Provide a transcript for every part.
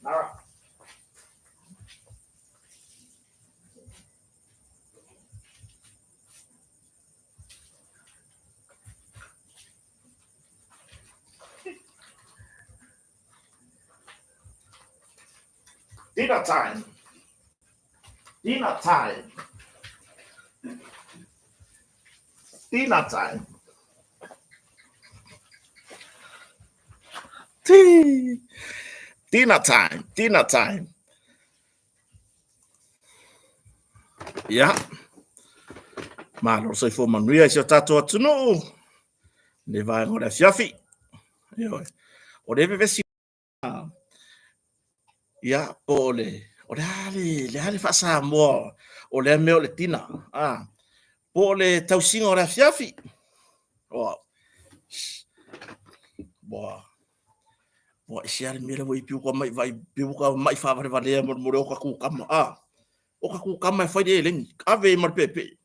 right. Dinner time. Dinner time. Dinner time. Tea. Dinner time. Dinner time. Yeah. Malo sai fo manuia se tato atuno. Ne vai ngora fiafi. Yo. O deve vesi. Ya ole. O le hale fa sa mo. O le me o le tina. Ah. Po le tausinga o le fiafi. O. Boa. Boa isi ale mele mo ipiu ko mai vai piu ka mai fa va vale mo mo o ka ku kama. Ah. O ka ku kama fa de lengi. Ave mar pepe.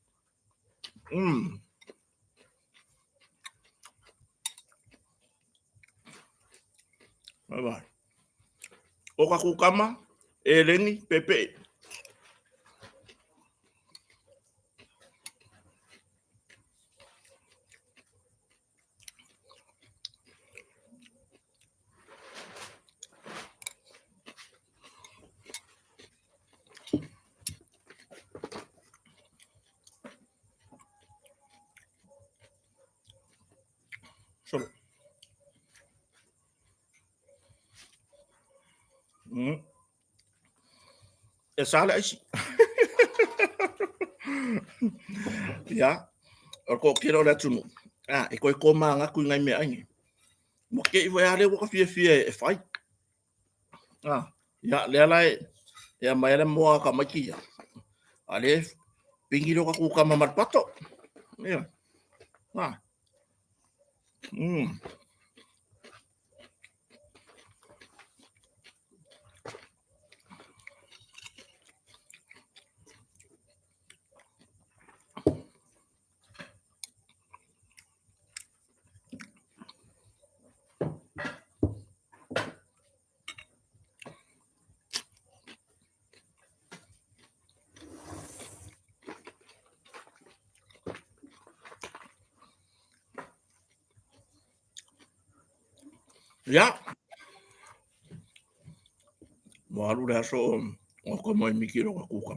Bye bye. O ka ku kama e lengi pepe. So. E sala isi. Ya. O ko kiro la tunu. Ah, e ko manga ku ngai me ai. Mo ke i vai ale wo ka fie e fai. Ah, ya le lai ya mai le mo ka maki ya. Ale pingi ro ka ku ka mamar pato. Ya. Ah. Ya. Mo alu le so o ko mo mi kiro ka ku ka.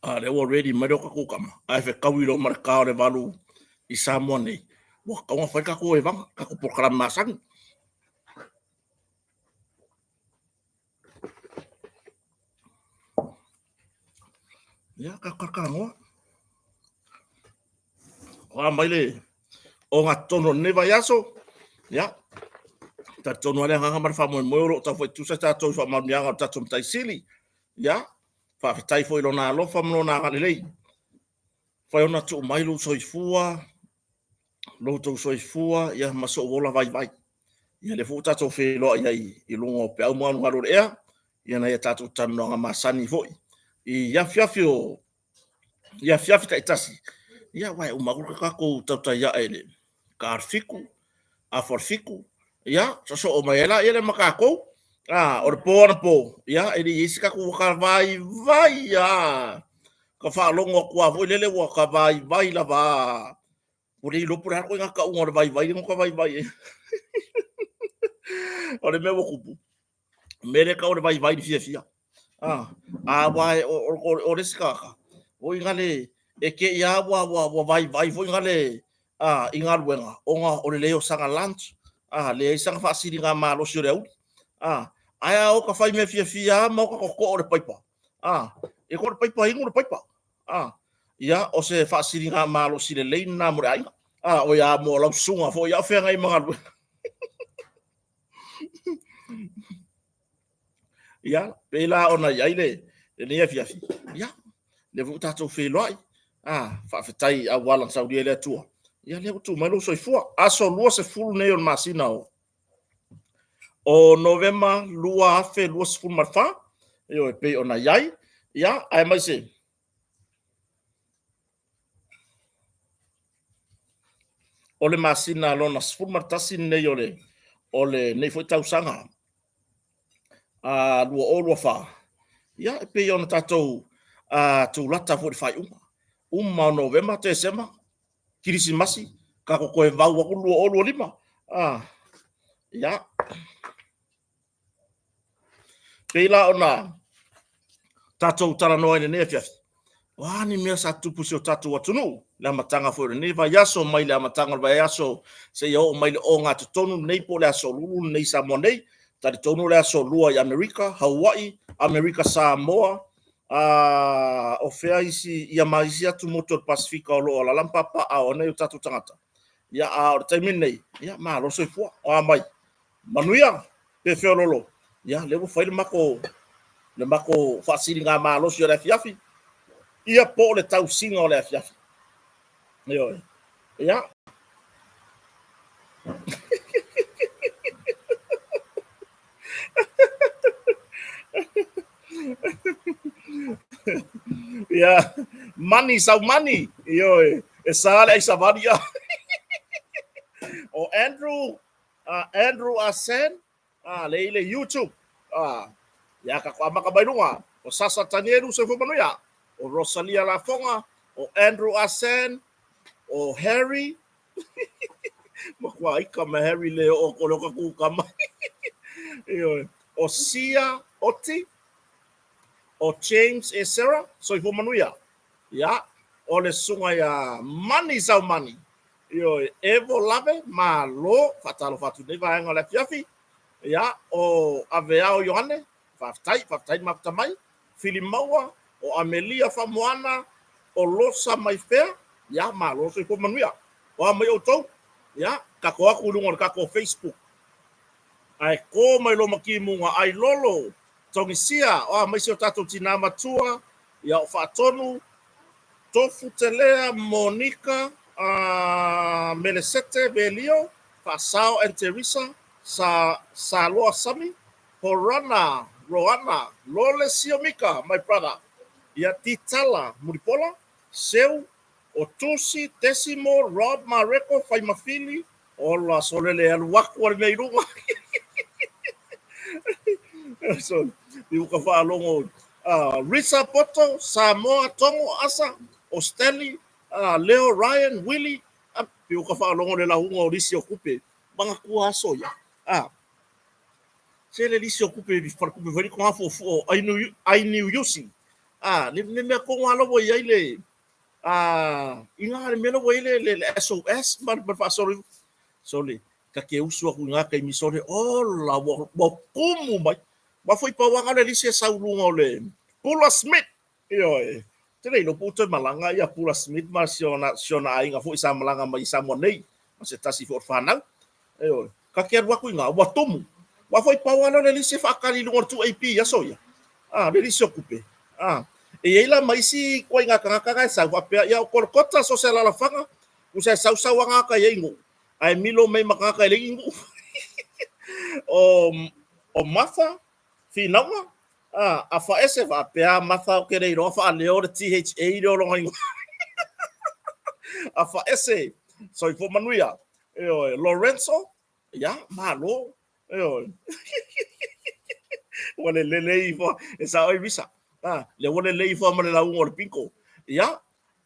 Ah, le already mai ro ka ku ka. Ai fe ka wiro mar ka le valu i Samoa nei. Wa ka wa fa ka ko e vanga ka ko programa sang. Ya ka mo. Wa mai le o nga tono ne vai aso. Ya. Ta tono ale nga mar fa mo ro ta foi tu sa ta to fa ma nya ta tum tai sili. Ya. Fa tai foi lo na lo fa mo na ga le. Fa ona tu mai lo soifua. Lo to soifua ya maso wola vai vai. Ia le futa to fe lo ia i lungo pe au mo ngaro ea. Ia na ia tatu tano nga masani foi. I ya fiafio. Ia fiafi ta itasi. Ia wai o maguru ka ko tauta ia ele. Ka fiku. A forfiku. Ia so o mai ela ele makako. Ah, o po. Ia ele isika ku ka vai vai ya. Ka fa longo ku a voi lele wa ka vai la va. Uri lo pura ko nga ka un vai ngo ka vai. Ore me wo kupu. Mere ka ore vai fia. Ah, wai o risika ka. O ingale e ke ia wa vai foi ingale. Ah, ingal wenga. Onga o le leo sanga lunch. Ah, le sanga fa siri nga malo sure au. Ah, aya o ka fai me fia ma o ka ko o le paipa. Ah, e ko le paipa ingo le paipa. Ah, ia o se fa siri nga malo sire le na mo ai. Ah, o ya mo la sunga fo ya fe ngai manga. Ia, pela ona ia ile. Le ia fia. Ia. Le vu tatou fe loi. Ah, fa fetai a wala saudi le tua. Ia le tu mai lo soifua. Aso lua se fulu nei on masina o. O November lua afe lua se fulu marfa. Io e pe ona iai. Ia, ai mai se. O le masina lona se fulu martasi nei o le. O le nei foi tau sanga. lua o lua fa ia e pe ona tatou tu lata fo fai uma november te sema Krismasi ka ko koe vau aku lua o lua lima ia pe la ona tatou tala noa ne fiafi wani mea sa tupu si o tatou atunu le amatanga fo ne va yaso mai le amatanga va yaso se yo mai le o ngā tonu nei po le aso lulu nei Samoa nei tari tonu le aso lua i Amerika Hawaii Amerika Samoa o fea isi ia maisi atu motor Pasifika o loa la lampapa a o nei o tatou tangata ia a o taimi nei ia ma lo so fua o mai manuia pe feo lolo ia le mo fai le mako fasili ngā malo si o le fiafi ia po le tau singa o le fiafi yo ia ia money sau money yo e sale ai savaria o Andrew Asen le YouTube ia ka kwa maka bairunga o Sasa Tanieru se fo manuia o Rosalia Lafonga o Andrew Asen o Harry makwa ika ma Harry le o koloka ku kama o Sia Oti o James e Sarah so fo manuia ia o le sunga ya money sau money yo Evo Lave ma lo fatalo fatu ne va nga la fiafi ia o Aveao Yohane fatai matamai Filimaua o Amelia Famoana o Losa Maifea ia ma lo so fo manuia o mai o tau ia ka ko aku lungo ka ko Facebook ai ko mai lo makimunga ai lolo tongisia o mai se tato tina matua ia o fatonu tofu telea Monica Melisete Belio Fasao and Teresa sa loa sami Horana Roana Lole Siomika my brother ia titala Muripola seu o Tusi Tesimo Rob Mareko Faimafili ola solele aluaku al meirunga so diu ka fa longo Risa Poto Samoa Tongo Asa Osteli Leo Ryan Willie diu ka fa longo le la hunga o Risi Okupe banga ku aso ya se le Risi Okupe di far kupe veri ko afo I knew Yusi le me ko ngalo bo ya ile inga le melo bo ile le SOS mar fa sole ka ke usu aku nga kai misore la bo kumu mai ba foi pa wanga le Risi saulunga le Pula Smith yo tele no puto malanga ia Pula Smith ma siona ainga foi sa malanga mai sa monei ma se tasi for fana yo ka ke aku nga wa tomu wa foi pa wanga le Risi fa kali lungo tu AP ya soya le Risi Okupe e ela mai si ko nga kanga sa wa pe ya ko kota so se la fanga usa sa wanga ka yengo ai milo mai makaka le ingu o Martha finaunga a fa ese va pe a Martha o kere ro fa le o THA ro lo ngai a fa ese so fo manuia Lorenzo ya malo wale le fo esa oi visa le wale le fo male la un pinko ya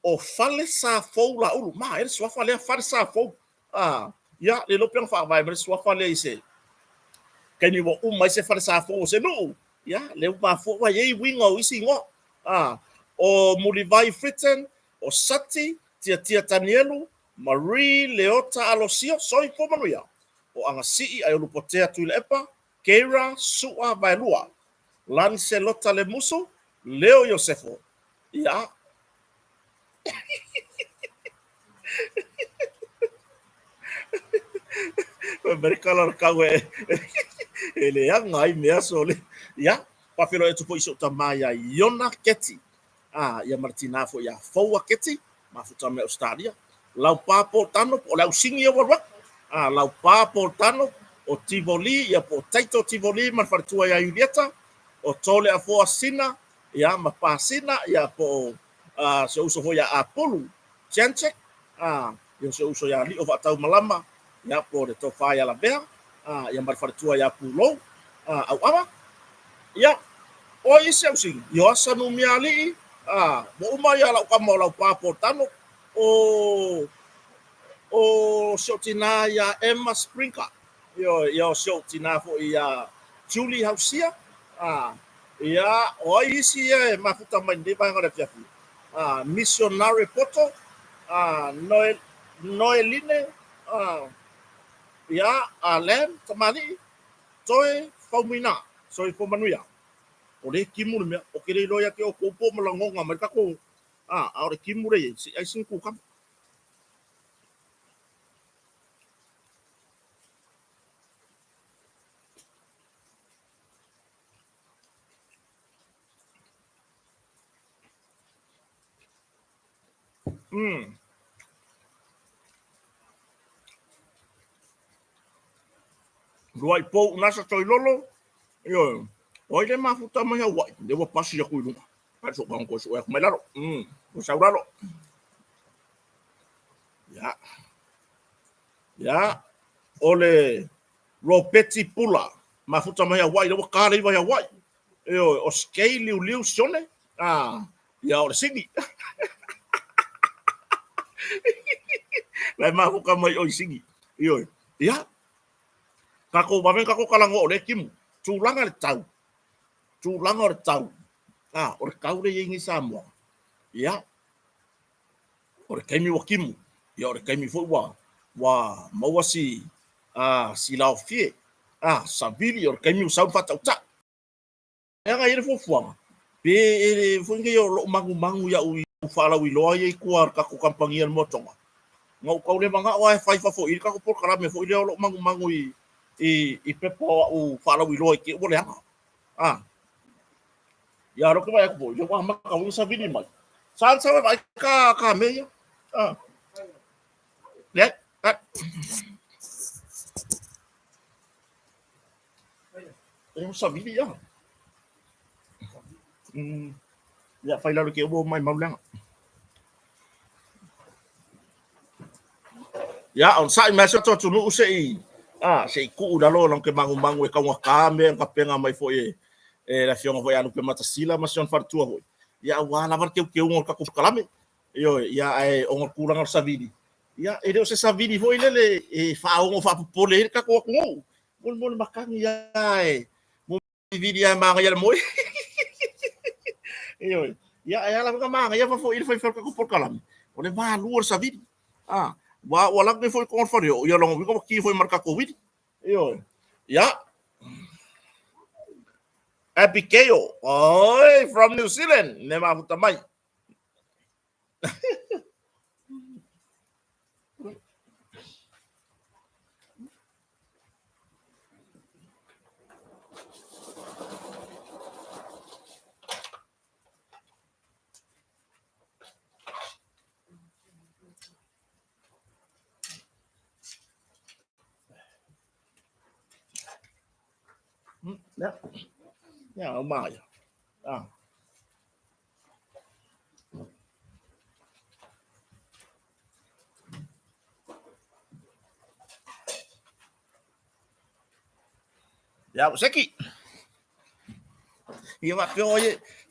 o fale sa fo la ulu ma ele so fale fale sa fo ya le lo pian fa vai mas so fale ise kan ni wo mai se fale sa fo se no ya le ba fo wa ye wingo isi ngo o Mulivai Fritten o Sati tia Tanielu Marie Leota Alosio soi fo manuia o anga sii ai lu potea tu le epa Keira Sua Vailua Lancelota le muso Leo Josefo ya mereka la kawe ele anga ai mea sole ya pa fero e tupo iso tamaya Yona Keti ya Martina fo ya Foua Keti ma futa me Australia lau papo tano o lau singi o wa lau papo tano o Tivoli ya po taito Tivoli man fartua ya Julieta o tole a fo asina ya ma pasina ya po se uso fo ya Apollo Chanchek yo se uso ya li o tau malama ya po de to fa ya la bea ya mar fartua ya pulo au ama ia o isi au sing yo asa no miali mo mai ala ka mo la pa portano o Shotina ya Emma Sprinkler. Yo Shotina fo ya Julie Hausia. Ya o isi mafuta mandi ba ngara fiafi. Missionary Poto. Noeline. Ya Alem tamani. Soy Faumina. Soy Fomanuya. O le kimur me o kire loya ke o kopo malangonga marka ko. Ore kimure si ai sin ku kam. Ruai po nasa toy lolo. Yo. Oi le mafuta mai wai. De wa pasi ya kuilu. Pa so bang ko so ya melaro. Ko sauralo. Ya. Ya. Ole Robeti Pula. Mafuta mai wai de wa kare vai wai. Yo o scale liu sone. Ya ole sini. Lai mafuka mai oi sini. Yo. Ya. Kako bamen kako kalango ole kim. Tulanga le tau. Tulanga le tau. Ore kaure yengi Samoa. Ya. Ore kaimi wa kimu. Ya ore kaimi fo wa mawasi si lao fie. Sabili ore kaimi usau fata uta. Ya ga ire fo fuanga. Pe ere fo nge yo lo mangu ya u fala wi loa ye kuar ka ko kampangian motonga. Ngau kaule manga wa fai fa fo ire ka ko por kala me fo ire lo mangu i pepo u fala wi loa ke ole anga. Ya ro ke ba ko yo wa ma ka u sabili mai. San sa ba ka me ya. Ya. Eu sabia. Ya fai la ke bo mai mau lang. Ya on sai ma so tu nu sei. Sei ku da lo long ke mangu e ka wa ka me ka penga mai fo la fiona foi anu pe mata sila ma son fartua ho. Ya wa la var ke un ka ku kalame. Yo ya on ku lang savidi. Ya e se savidi foi le fa o fa pole ka ko ko. Mul makang ya mo video mga ya mo. Iyo. Ya alam ka mga ya fa fo il fa ka ko por kalam. Ole va luar savidi. Wala que foi con fario. Yo lo vi como que foi marcar Covid. Yo. Ya. Abigail. Oi, from New Zealand. Nema putamai. Ya. Ya, mai. Ya, seki. Ia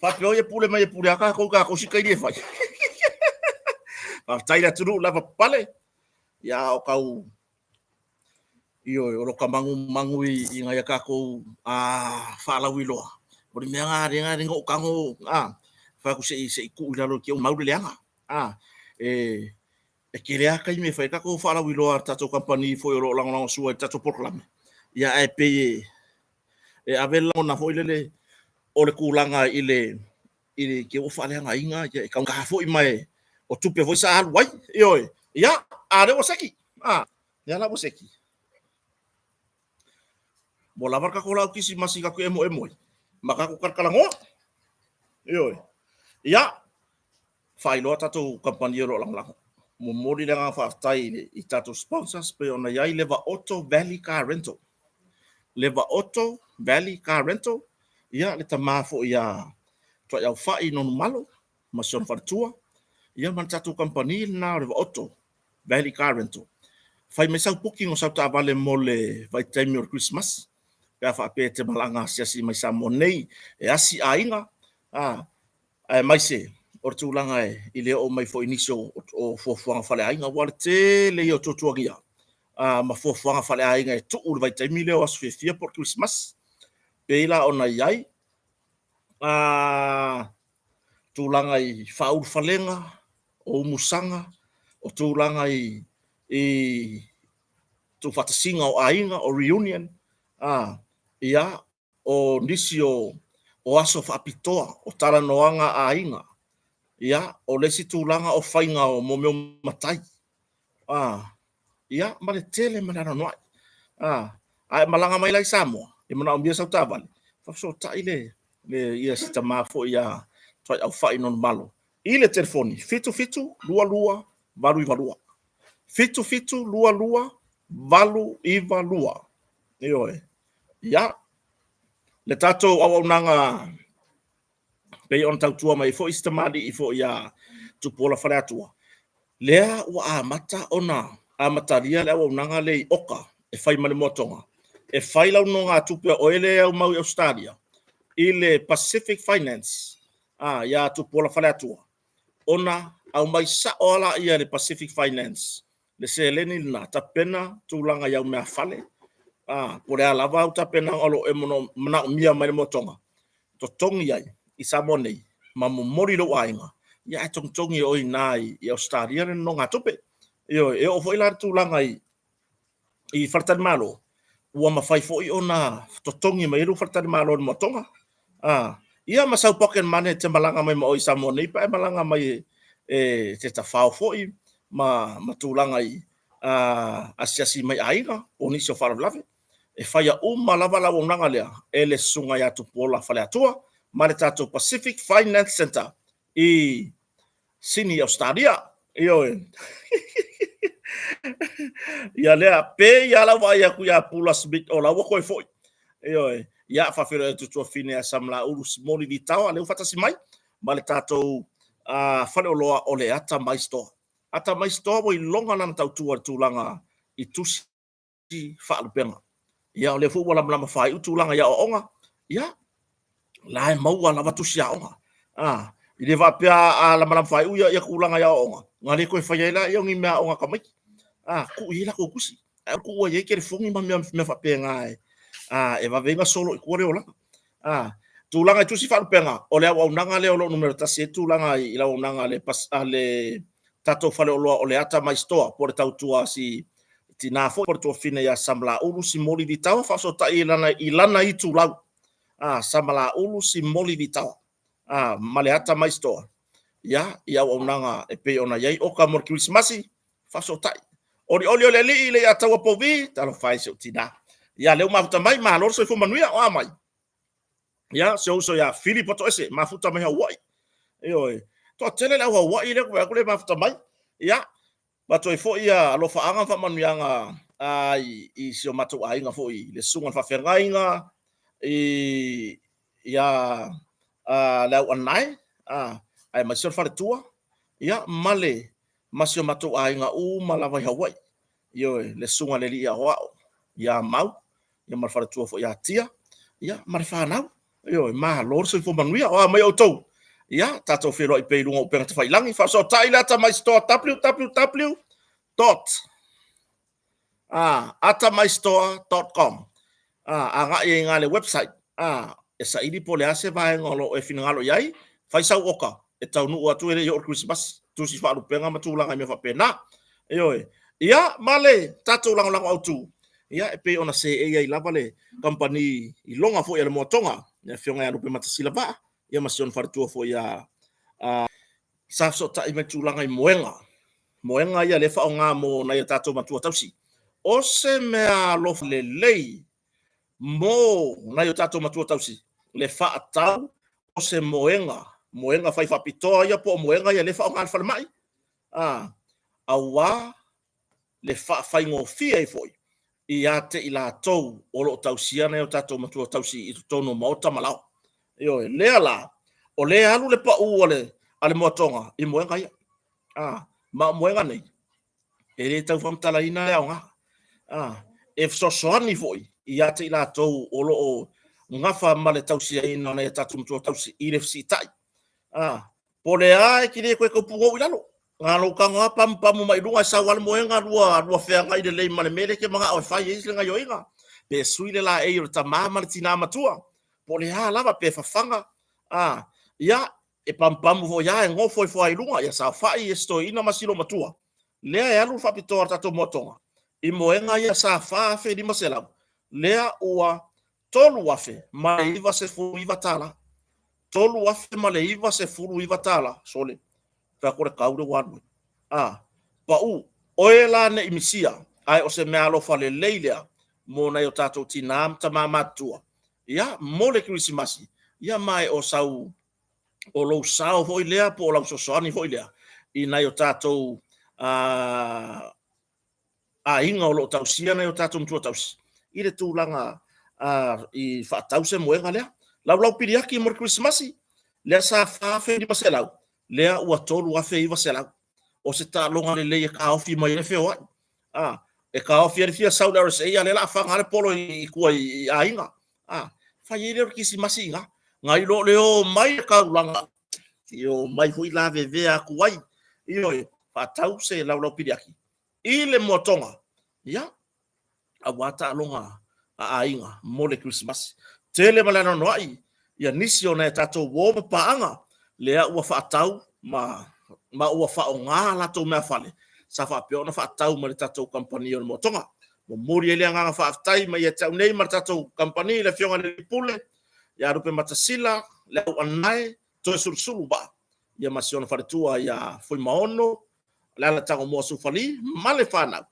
fa pioye pule mai pule aka ko si kai fai. Fa tai la turu lava pale. Ya o kau io o ka mangu i ngai ka ko fa la wilo. O me nga ngo kango fa ku se ku la lo ki o mau le anga. E kere aka i me fai ka ko fa la wilo tato company foi o lang sua tato proclame. Ya e pe avela na foi le o le kulanga i ke o fa le anga inga e ka foi mai o tupe foi sa wai io ya are o seki ya la o seki mo la barka ko la kisi masi ka ko emo maka ko karkalango io ya fai lo tato company ro lang mo mori nga fa tai i tato sponsors pe ona yai leva Otto Valley Car Rental leva Otto Valley Car Rental ya le tamafo ya to ya fai no malo ma son fartua ia man tato company na leva Otto Valley Car Rental fai me sau puki ngo sau ta vale mo le vai time or Christmas ka fa pe te malanga siasi mai Samoa nei e asi ainga ai mai se o tūlanga i leo o mai fo iniso o fuafuanga fale ainga wale te le o tutuangia ma fuafuanga fale ainga e tu ulu vai taimi leo asu fia por Christmas peila ona iai tūlanga i whaur falenga o musanga o tūlanga i tu whatasinga o ainga o reunion ia o nisi o aso whaapitoa o tara noanga ainga ia o lesi tūlanga o whainga o momeo matai ia ma le tele manana noai ai malanga mai lai Samoa e mana o mia sau tavali so tai le ia sita mafo ia toi au whai non malo i le telefoni fitu fitu lua lua valu i valua fitu fitu lua lua valu i valua ioe ia le tatou au nanga pei on tautua mai fo istamadi i fo ia tupola fale atua lea ua amata ona amataria le au nanga le oka e fai male motonga e fai lau no ngā tupe o ele au mau i Australia i le Pacific Finance ia tupola fale atua ona au mai sa ola ia le Pacific Finance le se leni na tapena tūlanga iau mea fale pore alava au tapena olo e mono mana mia mai le motonga to tongi ai i Samoa nei ma momori lo ainga ia e tongtongi o nai i Australia no ngā tupe io e o foi la tūlanga i fartan malo ua mawhai foi ona to tongi mai ru fartan malo mo tonga ia masau poken mane te malanga mai mo i Samoa nei pa malanga mai te tafao foi ma tūlanga i asiasi mai ainga o nisi o wharavlawe e whaia lava la nanga lea e le sunga ia tupola fale atua ma le tatou Pacific Finance Center i Sydney, Australia ioe ia lea pe ia la vai aku ia pula smith o la wako e foi ioe ia whawhira e tutua fine a samla uru simoli di tau a leu fatasi mai ma le tatou whale oloa o le ata mai store o i longa nana tau tūlanga i tusi whaalupenga ia o le fu wala mlama whai utūlanga ia o onga ia la e maua lava tusi a onga i le vapea la mlama whai uia ia kulanga ia o onga ngale koe whai ila ia ngi mea onga kamai ku ila ko kusi ku ua ye kere fongi ma me whapea ngai e vavenga solo i kuare ola tūlanga i tusi whaalupenga o le au nanga le o lo numero tasi e tūlanga i la nanga le tatou whale oloa o le ata mai store por tau tua si tina fo por to fine ya samla ulu si moli di tau fa so ta ilana i tu lau samla ulu si moli di tau male ata mai store ya o nanga e pe ona yai o ka mor Christmasi fa so ta oli le li le ata wa povi talo fai so tina ya le ma futa mai ma lor so fo manuia o mai ya so ya Filipo to ese ma futa mai Hawaii oi to tele la Hawaii le ko le ma futa mai ya bato fo ia lo fa anga fa manuanga i sio matu ainga fo i le sunga fa ferrainga ia la onai ai ma sio fa tua ia male ma sio matu ainga malava Hawaii yo le sunga le ia wa ia mau ia ma fa tua fo ia tia ia ma fa nau yo ma lor so fo manuia o mai auto ia tato fero i pe lunga o pe fa ilangi fa so taila ta mai store www atamaistore.com anga e ngale website esa ili pole ase vai ngolo e finangalo yai fai sau oka e tau nu atu ele yo Christmas tu si fa lupenga matulanga me fa pena ioe ia male tato lang autu ia e pe ona se e lava le company i longa fo ia le motonga e fionga ya lupe matasila ba ia masion fartua fo ia sa so ta i matulanga i moenga ia le whaonga mo na ia tātou matua tausi. O se mea lof le lei mo na ia tātou matua tausi. Le whaatau o se moenga whai whapitoa ia po moenga ia le whaonga alwhale mai. Awa le whawhaingo fia i foi. I ate i la tau o lo tausia na ia tātou matua tausi i tono maota malao. Ioe, lea la. O lea alu le pa uole ale moatonga i moenga ia. Ma moenga nei e le tau famtala ina e aonga e fsosoani foi ia te ila tau o loo ngafa male tausi ai na ia tatu mtua tausi i le fisi tai. Po le ai ki le koe kupungo i lalo. Ngalo ka ngā pamu mai runga sa wale moenga lua whea ngai le lei male mele ke mga au whai eis le ngai oinga. Pe sui le la e o ta mama le tina matua. Po le ha lava pe fafanga. Ia e pamu vo ia e ngofo i fwai runga ia sa whai e sto ina masilo matua. Lea e alu whapitoa tato motonga. I moenga ia sa whaafe di maselau. Lea ua tolu wafe ma iwa se furu iwa tala. Tolu wafe ma le iwa se furu iwa tala. Sole. Ka kore kaure wanu. Pa u oe la ne imisia. Ai o se mea lo fale leilea. Mo na yo tato tinam ta mamatua. Ia mole krisimasi. Ia mai o sau o lo sao foi lea po la sosani foi lea. I na yo tato inga o lo tausia na yo tato mtua tausi. I le tūlanga i whaatause moenga lea. Lau piriaki mo krisimasi. Lea sa whaafe di maselau. Lea ua tolu afe iwa selau. O se ta longa le lei e ka ofi mai le feo ai. E ka ofi ari fia Saudi Arabia le la whangare polo i kua i a inga. Whai e leo kisi masi inga. Ngai lo leo mai e ka ulanga. Io mai hui la vevea kuai. Io e whaatau se lau piriaki. I le motonga. Ia. A wata longa a inga. Mole Christmas. Tele malana noai. Ia nisi o na e tato woma paanga. Lea ua whaatau ma ua whao ngā lato mea whale. Sa whapeo na whaatau ma le tatou kampani o motonga. Mo muri ele nganga whaatai ma ia tau nei ma le tatou kampani le fionga le pule. Ia rupe matasila, le au anai, toe surusuru ba. Ia masiona wharetua ia fui maono, le ala tango mua sufali, ma le whanau.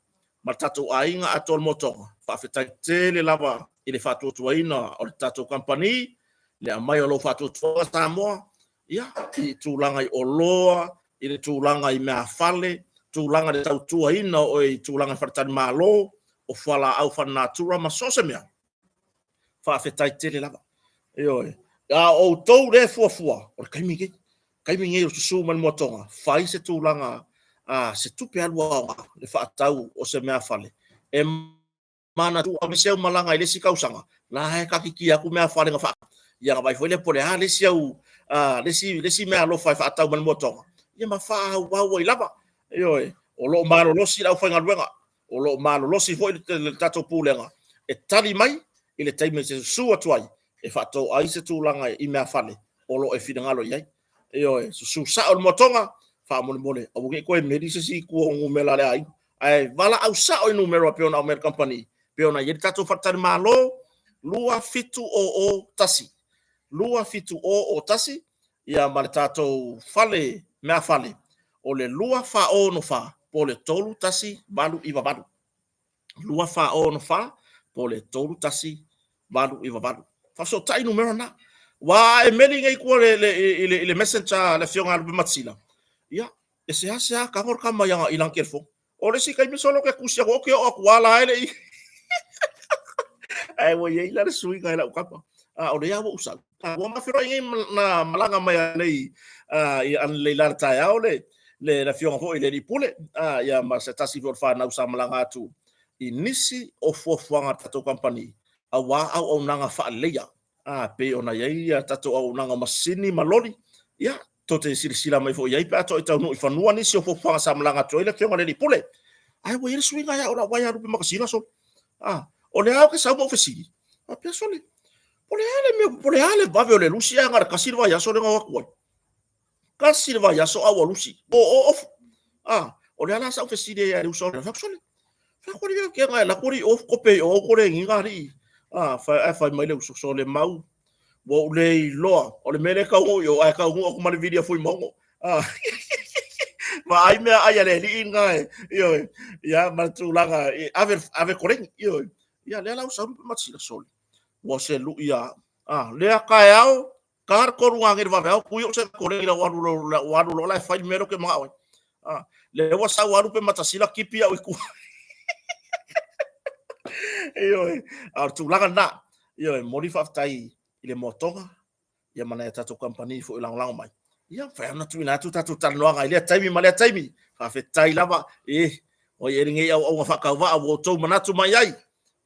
Ma le tatou ainga ato le motonga. Whaafetai tele lava i le whaatua tuaina o le tatou kampani. Le amai o lo whaatua tua Samoa. Ia, i tūlanga i oloa, i le tūlanga i mea whale, tūlanga le tautua ina o i tūlanga wharetani mālo, o whala au whanātura ma sose mea. Whaafetai tele lava. Ioi. O tau re fuafua, o le kaimingei o susu mani motonga, whai se tūlanga, se tupe alua o le whaatau o se mea whale. E mana tu a meseu malanga i lesi kausanga, la he kakiki aku mea whale nga whaka. Ia nga vai foi le pole lesi au, lesi mea lo fai whaatau mani motonga. Ia ma wha wau i lava. Ioi. O lo malo losi lau whainga ruenga. O lo malo losi foi le tato pūlenga. E tali mai, i le taime se sua tuai. E whaatau ai se tūlanga i mea whale. O lo e whingalo iai. Ioi. Su sa o le motonga. Wha mole. A wuke koe meri se si kua ongu mela le ai. Ai, wala au sa o numero a peona o mera company. Peona i tato whatari malo. Lua fitu o tasi. Lua fitu o tasi. Ia ma le tatou whale, mea whale. O le lua wha o no wha, po le tolu tasi, walu iwa walu. Lua wha o no wha, po le tolu tasi, walu iwa walu. Whaso tai numero na. Wa e meri ngai kua le messenger le fionga alupe matsila. Ia, e se hase ka hor kama yanga ilang kerfo. O le si kai misolo ke kusia hoke o akuala ele i. Ai wo ye ila le sui ngai la ukapa. O le yawo usal. Wa mafiro ngai na malanga mai nei i an le lar tai ole. Le la fionga ho ile pule ia ma se tasi for fa na usa malanga atu I nisi o fuafuanga tato company a wa au nanga fa leia pe ona ia tato au nanga masini maloli ia to te sirisila mai fo ia pe ato ita no ifa no nisi o fuafuanga sa malanga to ile fionga le pule ai wo ile swinga ya ora wa ya rupe makasila so o le au ke sa mo fesili a pe sole pole ale va le lucia ngar kasirva ya so le ngwa kasirva ya so awa lusi o le ala sa fesili ya uso le faksole fa ko le ke nga la kuri of kope o ko le ngari fa mai le uso so le mau wo le lo o le mele ka o yo ai ka o ko ma video foi mo ma ai me ai le li nga yo ya ma tu langa ave koreng yo ya le ala uso ma tsila sol wo se lu ya le ka yao kar ko ruang ngi va ku yo se koreng la waru lo la fa mero ke ma le wa sa waru pe matasila kipi au ku Ioi, tu langa na. Ioi, mori whaftai i le motonga. Ia mana e tato company fo ilang lang mai. Ia, whai ana tu ina tu tato tanoanga. Ilea taimi, malea taimi. Whawhetai lava. O i eringe au nga whakauwa a wotou manatu mai ai.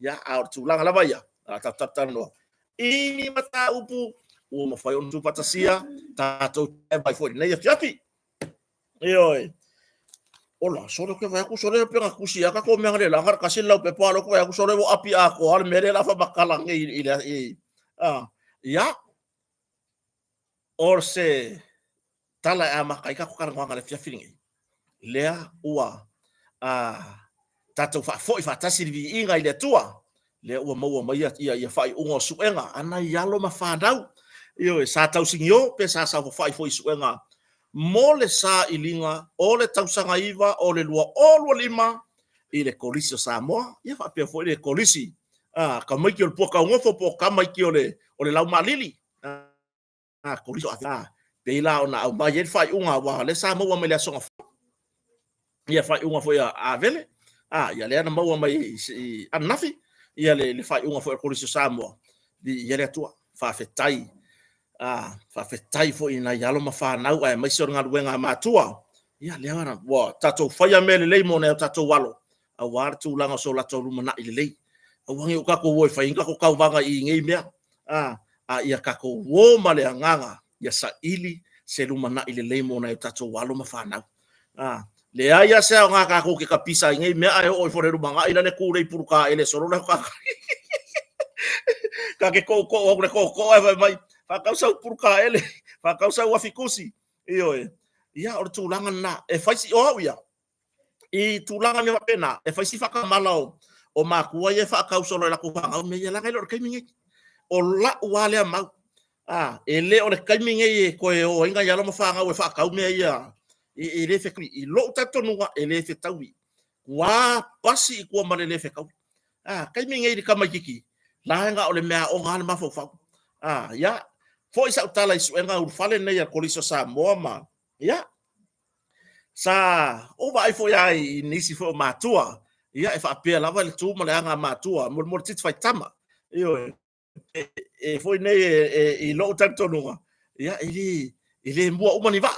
ya a tu langa lava ia tata no ini mata upu o mafai on tu patasia tatou e vai foi nei fiapi oi ola sore ke vai ku sore pe ku sia ka ko me ngale la ka sin lau pe palo ko ku sore wo api a ko al mere la fa bakala ngi ya or se tala a makai ka ko ka ngale fiapi ngi lea ua tatou fa foi fa tasiri inga ile tua le ua maua mai ia fai ungo suenga ana yalo mafadau io sa tau singio pe sa fai foi suenga mole sa ilinga ole tau sanga iva ole lua olu lima ile kolisi Samoa ia fa pe foi le kolisi ka mai ki o poka ngofo po ka mai ki ole lau malili kolisi pe la ona au mai fai unga wa le Samoa mai le songa ia fai unga foi a vele ia le ana maua mai anafi ia le fai unga foi kolisi Samoa di ia le tua fa fetai foi na yalo mafanau ai mai sor ngaluenga matua ia le ana wa tato fai mele le mo na tato walo a war tu langa so la to lumana ile le a wangi o ka ko wo fai ka ko ka wanga i ngei mea ia ka ko wo male nganga ia sa ili se lumana ile le mo na tato walo mafanau le aya se nga ka ko ke kapisa ngei mea ai o fore rumanga ina ne ku le puruka ele soro la ka ka ke ko mai fa causa puruka ele fa causa wa fikusi ia o tulanga na e faisi o ia i tulanga me pena e faisi fa ka malao o makua ye fa causa lo la ku fa me ya la ka lo ka mingi o la wale ma ele o le ka mingi ko o inga ya lo ma fa nga we fa ka me ia ele fe i lo tato nua ele fe tawi wa pasi ko ma le fe ka ka mingi di kama kiki la nga o le mea o ngana ma fo fa ya foi sa utala isu enga urfale nei a kolisi Samoa ma ya sa o vai foi ai nisi foi matua ia e fa pe lava le tu mo le anga matua mo tit fai tama foi nei i lo tanto no ia ele mo o mani va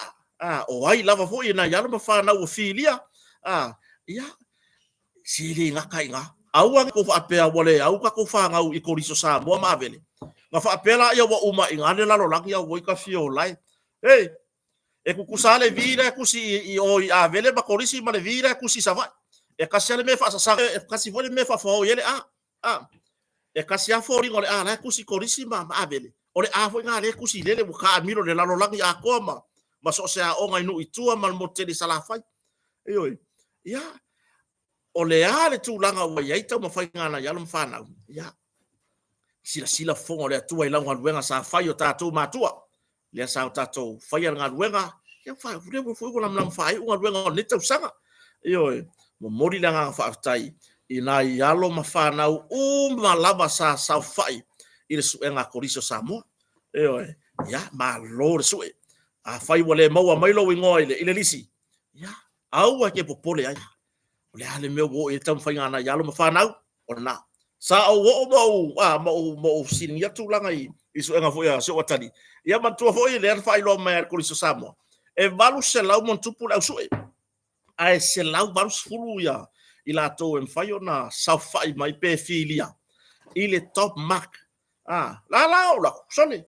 o ai lava foi na ya no fa na o filia ia si le nga kai nga au ko fa pe wole au ka ko fa nga i kolisi Samoa ma vele nga fa pela ia wa uma ingane la lo laki ia wo ka fio lai e ku kusale vira ku si i o a vele ba kolisi ma le vira ku si sava e kasele me fa sa e kasi vole me fa fo ele e kasi a fo ringo le la ku si kolisi ma vele ole a fo ngale ku si lele bu ka miro le la lo laki a koma ma so se a o ngai no itua mal moteli sala fai ia ole ale tu langa wa yaita ma fai ngana ya lo mfana ia sila fongo le tua ilang ngaluenga sa fai o tatou matua le sa tatou fai ngaluenga ya fai fu fu lam fai ngaluenga ni tau sanga mo mori langa fa tai ina yalo mafana malava sa fai ile su enga kolisi Samoa ya ma lo su a fai wale maua mai lo ingo ile lisi ya au ke popole ai le ale me wo e tam fai ngana yalo mafana ona sa o mo sin ya tu langa isu enga foi so watani ya mantua foi le fai lo mai kolisi Samoa e valu se lau mon tupu lau su ai se lau valu fulu ya ila to en fai ona sa fai mai pe filia ile top mark la sone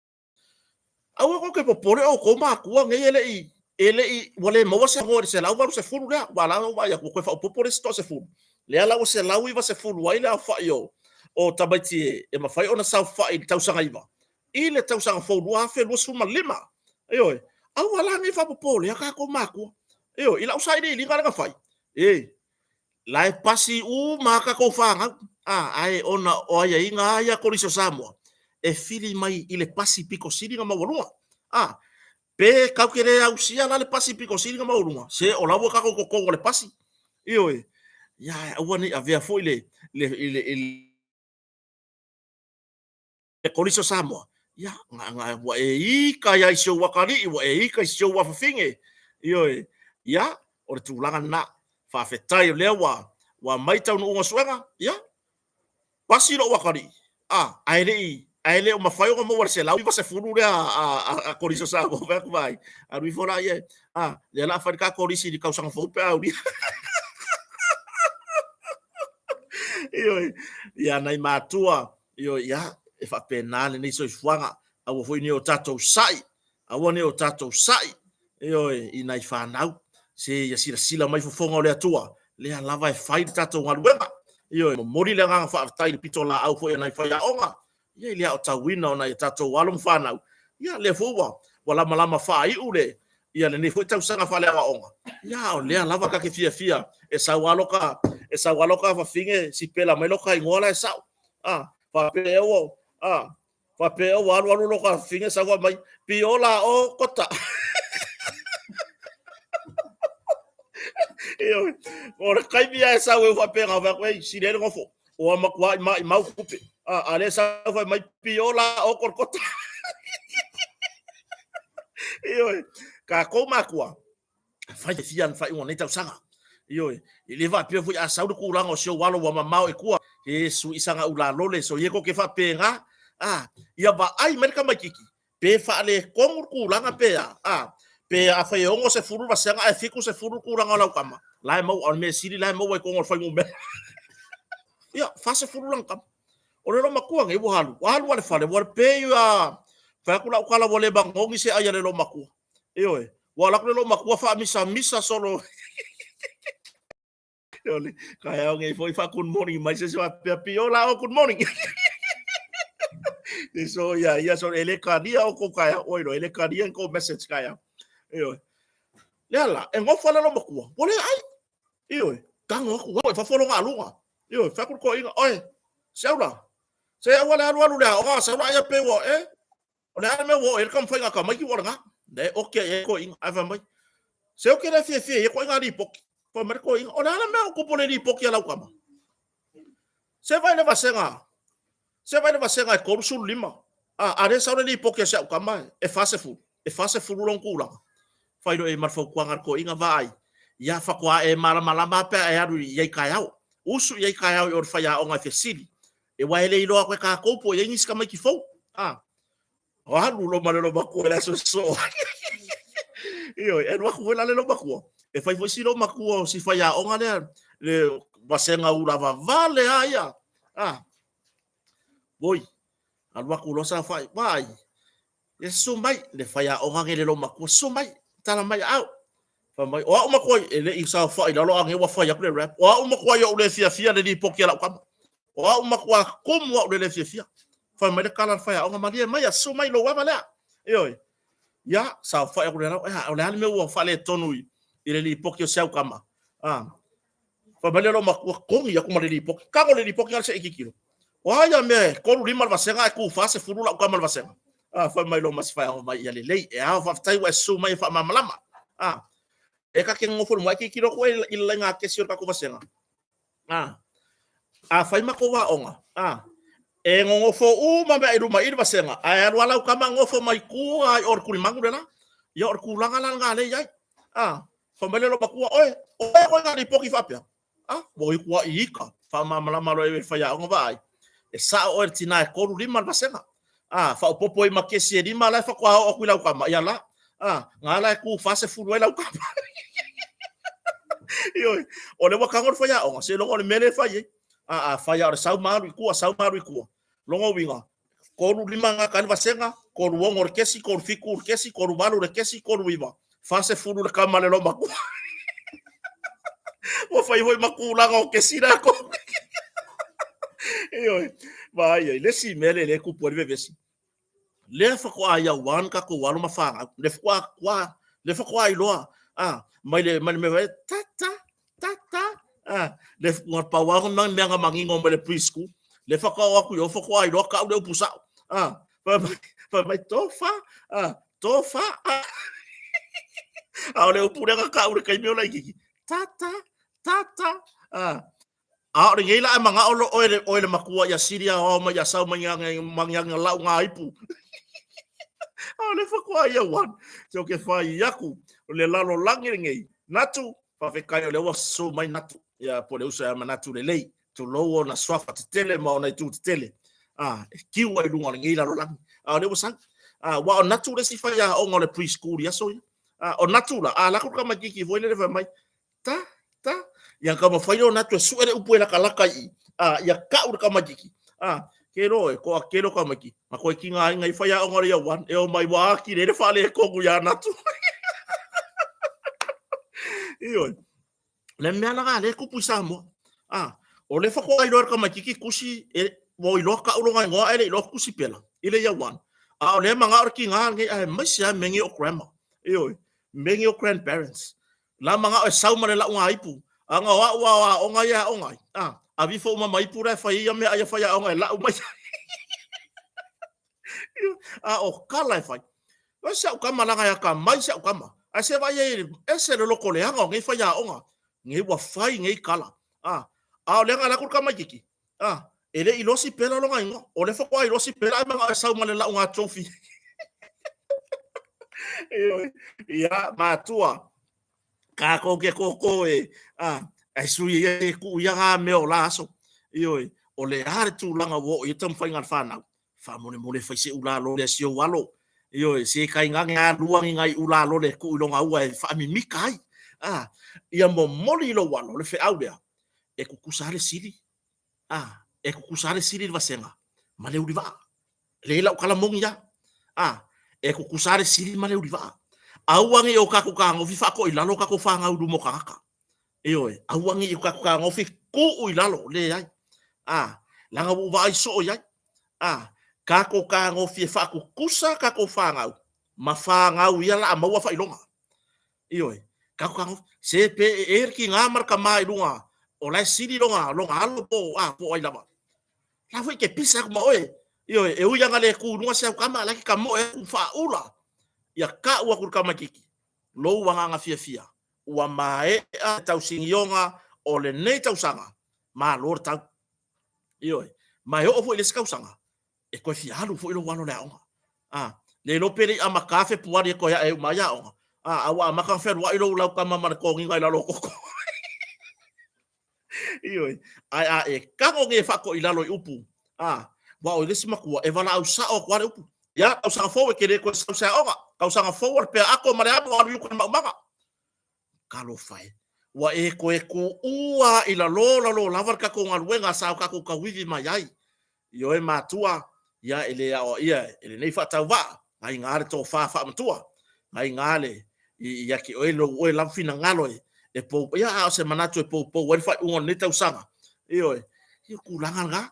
au ko ke popore o ko ma ku ngai ele i wale mo se ngor se lau valu se fulu la wala wa ya ko fa popore sto se fulu le ala o se lau i va se fulu ai la fa yo o tabaiti e mafai ona sa fai tausanga iva ile tausanga fo lua fe lu suma lima au wala ni fa popole ya ka ko maku ila usai ni linga nga fai lai pasi maka ko fanga ai ona o ya inga ya kolisi Samoa e fili mai ile pasi piko siri nga mawalunga pe ka kere au sia la le pasi piko siri nga mawalunga se o lawo ka ko le pasi ya wani avea foi le kolisi Samoa ya nga wa ika ya iso wakari wa ika iso wa finge ya o le tulanga na fa fetai lewa wa mai tau no suenga ya pasi lo wakari aile o mafai o mo wa se lau va se furu le a kolisi Samoa va ku vai a ri fora ye le la fa ka kolisi di kausanga fo pe au Io ia nai matua io ia e fa penale nei so fuanga au foi ni o tato sai au ni o tato sai io i nai fa nau se ia sila mai fofonga o le atua le lava e fai tato ngaluenga io mo mori le nga fa tai pito la au foi nai fa ya onga ia le o tawina o nai tato walum fa nau ia le fuwa wala malama fa i ule ia le foi tau sanga fa le onga ia o le lava ka ke fia e sa waloka fa finge si pela mai loka ingola e sa fa peo fa peo walu loka finge sa mai piola o kota io ora kai bia sa we fa pega va kwai si le ngofo o ma kwa ma kupe ale sa fa mai piola o kota io ka koma kwa fa fian fa un neta sanga io ile va pe fu asa u ku lango so walo wa mamao e kwa Yesu isanga ula lole so yeko ke fa pega ia va ai merka makiki pe fa le kongur ku langa pe pe a fa yongo se furu va sanga e fiku se furu ku langa la kama la mo on me siri la mo we kongor fa ngumbe ia fa se furu langa kam o le makua ngai walu wale fa le war pe fa kula kala wole bangongi se aya le lo makua io wala ko le makua fa misa solo Yole, kaya ngai foi fa good morning, mas se piola o good morning. So ya so ele kadia o ko kaya oiro ele kadia ko message kaya. Yo. Yala, en go fala lo makua. Ole ai. Yo, tango ko fa folo ngalunga. Yo, fa ko inga oi. Saula. Se wala alu le o sa ya pe wo Ole ana me wo el kam fa nga ka mai ki wo nga. De okay ko inga ava mai. Se o ke na fie ko inga ri pok. Pa merko inga ona na me ko pole ri pok ya la kama. Se vai na vasenga. Se vai na vasenga ko sul lima. Are sa ri pok ya sa kama e fase fu long kula. Fai do e marfo kuanga ko inga vai. Ya fa kwa e malama pe e aru ye kayao. Usu ye kayao o fa ya onga fesili. E wa ele ilo ko ka ko po ye ngis kama ki fo. O halu lo malelo ba ko la so. Io e wa ko la lo ba ko. E fai foi silo makua si fai a onga le vasenga ura vale aya boy alwa kulo sa fai vai e sumai le fai a onga le lo makua sumai tala mai au fa mai o makua ele i sa fai lo ange wa fai ku le rap o makua yo le fia le di pokia la kam o makua como le fia fa mai le kala fai a onga mai sumai lo wa vale io ya sa fai ku le le me wa fa le tonui ile li pokio seu kama fa bale lo makua kongi ya kuma li pok ka le li pokio se ikikiro wa ya me ko ri mal vasenga ku fa se furu la kama vasenga fa mai lo mas fa mai ya le lei e fa tai wa su mai fa mamalama e ka ke ngofo mo ikikiro ko ile nga ke sio ka ku vasenga fa ma ko wa onga e ngofo ma ba iru mai vasenga ai wala kama ngofo mai ku ai or kulimangu dela ya or kulanga la ngale ya famele lo makua ko nga di poki fapia bo ikua ika fa mama lo e fa ya ngo vai e sa o tina ko ru lima vasenga fa popo i makesi e lima la fa kwa o kuila kama ya la ngala ku fa se fulu la kama yo o le wakangor fa ya o se lo le mele fa ye fa ya sa maru ku longo winga ko ru lima nga kan vasenga ko ru ngor kesi ko fiku kesi ko ru balu kesi ko ru wiva fase fulu le kama le lo maku o fai foi makula ngo ke sira ko vai le si mele le ku por vevesi le fa ko aya wan ka ko walu mafanga le fa ko ai loa mai le me ta le ngor pa wa nang nga mangi ngo le preschool le fa ko ku yo fa ko ai loa ka le pusa fa mai tofa le upura ka ure kai me la iki tata ore ngela manga o le makua ya siria o ma ya sau mangyang lau nga ipu le fakua ya wan so ke fai yaku le lalo langi ngai natu fa fe kai le wa so mai natu ya po le usa ma natu le lei to lowo na swafa te tele ma ona tu tele ki wa lu ngal ngai lalo lang le wasang wa natu le si fa ya o ngole preschool ya so o natu la la ko kama kiki voile le mai ta yang kama fayo na tu suere upu la kalaka i ia kau ka majiki kero ko kero ka maki ma ko ki nga ngai fa ya ngore ya wan e o mai wa ki re fa le ko gu ya na tu io le me ala le ku pusa mo o le fa ko ai lor ka majiki kusi e mo i lo ka ulo ngai ngo ele lo kusi pela ile ya wan o le manga or ki nga ngai ai mai sia mengi o grandma io mengi o grandparents la manga o sau mare la unga ipu anga wa o ngai ya o ngai a vi fo ma mai pura fa ia me ai fa ya o ngai la mai o kala fai wa sa ka malanga ya ka mai sa ka ma a se vai e se lo ko le anga ngai fa ya o nga ngai wa fai ngai kala o le ngala ku ka mai kiki ele i losi pela lo ngai ngo o le fa ko i losi pela ma sa ma le la unga trophy ya matua ka ko ke ko ai sui e ku ia ga me o laso o le har tu langa wo i tam fai ngal fana fa mole fai se ula lo le sio walo se kai nga luang ngai ula lo le ku longa ua e fa mi mikai ia mo moli lo walo le fe audia e ku kusale sili e ku kusale sili vasenga ma le uliva le la kala mongia e ku kusale sili ma le uliva auangi o kaku ka ngofi fa ko ilalo ka ko fa nga udu mo kaka auangi o kaku ka ngofi ku ilalo le ai langa bu vai so ya kako ka ngofi fa ku kusa ka ko fa nga ma fa nga u ya la ma wa fa ilonga kako ka se pe ki nga mar ka mai lunga o la sidi longa alo po po ai lava la foi ke pisa ko mo e u ya ngale ku lunga se ka ma la ki ka mo e fa ula ia ka ua kur kama kiki lo wanga fia ua mae tau singionga o le nei tau sanga ma lor tau mai o fo ile ska usanga e ko fia halu fo ilo wano le onga le lo pere ama kafe puari ko ya e ma ya onga awa ama ka fer wa ilo lau kama mar ko ngai la lo ko ai e ka ko nge fa ko ila lo upu wa o desi makua e vala usa o kware upu ya au sanga fo ke le ko sa onga kau sanga forward pe ako mare abo alu ko maka kalo fai wa e ko ua ila lo lavar ka ko ngalwenga sa ka ko ka wivi mai ai e matua ya ele o ia ele nei fa tawa ai ngare to fa matua ai ngale ia ki o la fina ngalo e po ya o se manato e po wa fa un neta usanga e ku langa nga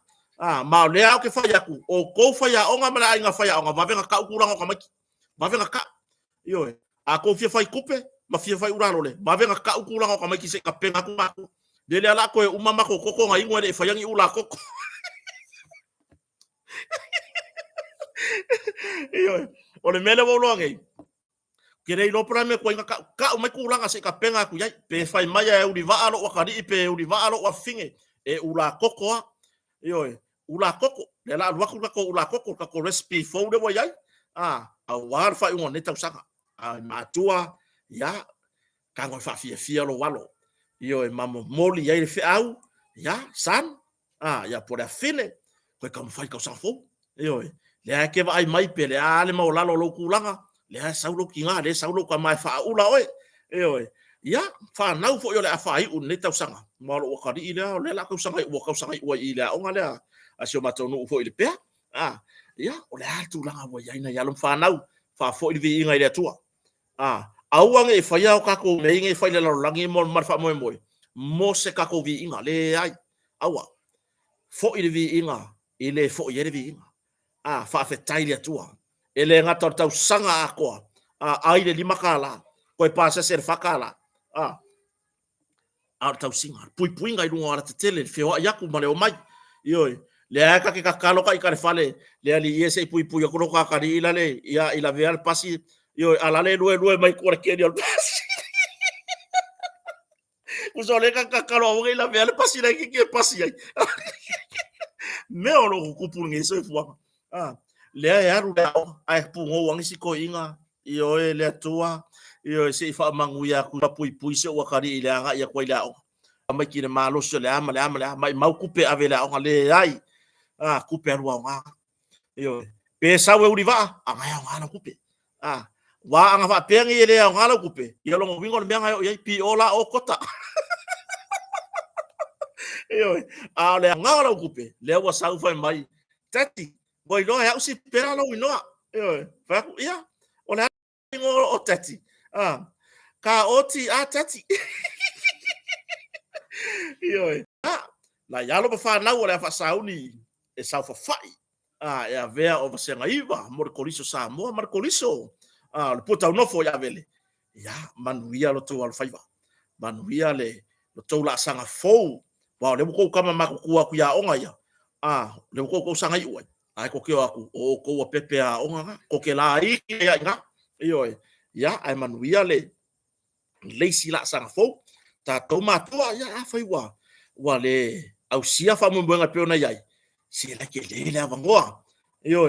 ma le au ke fa ya ku o ko fa ya onga mala ai nga fa ya onga va venga ka ku langa ka maki ma venga ka a ko fia fai kupe ma fia fai uralo le ma venga ka ukula ko mai kise ka penga ku aku de le ala ko e umama ko ko ngai ngwe e fayangi ula ko o le mele wo lo ngai kere ilo pra me ko ka mai ku langa se ka penga ku yai pe fai mai e uri va alo wa kari pe uri va alo wa finge e ula koko ula koko le la wa ku ko ula koko ka ko recipe fo de wa yai a war fa un neta usanga matua ya kango fa fia lo walo e mamo moli ya fe au ya san ya por afine ko kam fa ka safo le ke vai mai pele ale ma lalo lo kulanga le saulo kinga le saulo ka mai fa ula ya fa nau fo yo le fa un neta usanga ma lo ka di ile le la ka usanga wa ile o ngale asio matonu fo ile pe ya o le atu langa wa ya ina ya lo fa nau fa fo ile vi inga ile tua auanga e fai au kako me inga e fai le langi mo marfa mo se kako vi inga le ai aua fo ile vi inga ile fo ile vi inga fa fe taile tua ele ngata tau sanga ako ai le lima kala ko e pasa ser fakala tau singa pui ngai lunga ara tele fe wa yaku male o mai le aka ke kakalo ka ikare fale le ali ese pui ko ka ka ila le ya ila veal pasi ala le lue mai ko ke dio usole ka kakalo ngai la veal pasi la ke pasi ai me o lo kupul ngai so fu le ya ru ai pu ngo wang si ko inga le tua se fa mangu ya ku pui se wa kari ila nga ya ko ila mai ki malo so le ama mai mau kupe avela o le ai kupe ruang pe sa we uriva anga kupe wa anga fa pe ngi le anga kupe ia lo wingo me anga ia pi ola o kota Io, le ngara kupe, le wa sau fai mai. Tati, boy no ya usi pera lo ino. Io, fa ia, ona ngo o tati. Ka oti a tati. Io, na yalo ba fa na ora fa sauni e sau fa fai. E a vea o vasenga iwa, mo koliso sa mo mar koliso. Le puta no fo ya vele. Ya, manuia lo tu al faiva. Manuia le lo tu la sanga fo. Wa le ko kama maku aku ya onga ya. Le ko sanga iwa. Ai ko ke aku o ko pepe a onga ko ke la I ya nga. Io, ya ai manuia le leisi la sanga fo. Ta toma tua ya faiwa. Wa le au sia fa mo benga pe ona yai. Si la ke le avangoa. Io,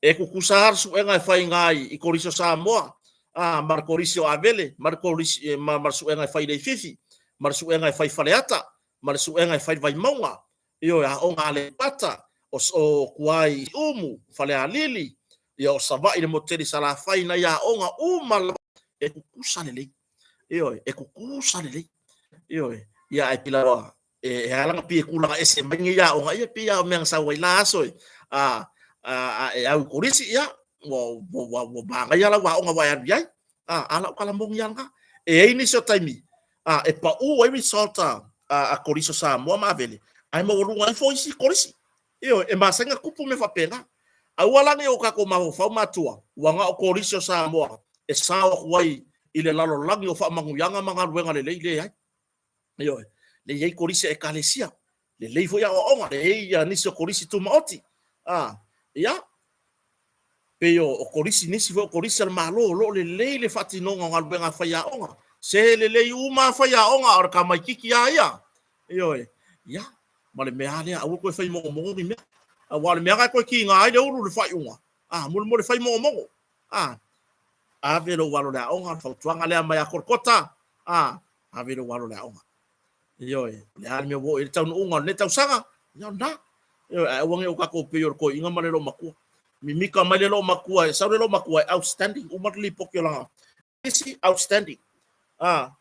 e kukusar su enga fai ngai I koriso sa moa. Mar koriso avele, mar koriso mar su enga fai dei fifi, mar su enga fai faleata, mar su enga fai vai maunga. Io ya onga le pata o kuai umu fale alili. Io sava ile moteri sala fai na ya onga uma e kukusa lele. Io e kukusa lele. Io ya ai pila e ala pi kula ese mangi ya onga ia pia meng sa wai la so. E au korisi ya wo banga ya la wa onga wa ya ala kala mong yang ka e ini so taimi e pa u e solta a koriso sa mo ma vele ai mo runga fo isi korisi io e masenga kupu me fa pena au ala ne o ka ko ma fa matua wanga o koriso sa mo e sa o wai ile lalo langi o fa mangu yanga manga ruenga le le ai io le ye korisi e kalesia le fo ya o onga le ya ni so korisi tu maoti ya peo o korisi nisi fo korisi al malo lo le fati no nga benga faya onga se le uma faya onga or ka mai kiki ya yo ya male me ale a ko fai mo ni me a wale me ga ko ki nga ai de uru le fai unga mo le fai mo a velo walo da onga fa tuanga le mai a korkota a velo walo da onga yo le al me wo il tau unga le tau sanga ya na yo a wangi o ka ko peo ko inga male lo maku mimika malelo makua saurelo makua outstanding umar li pokyola isi outstanding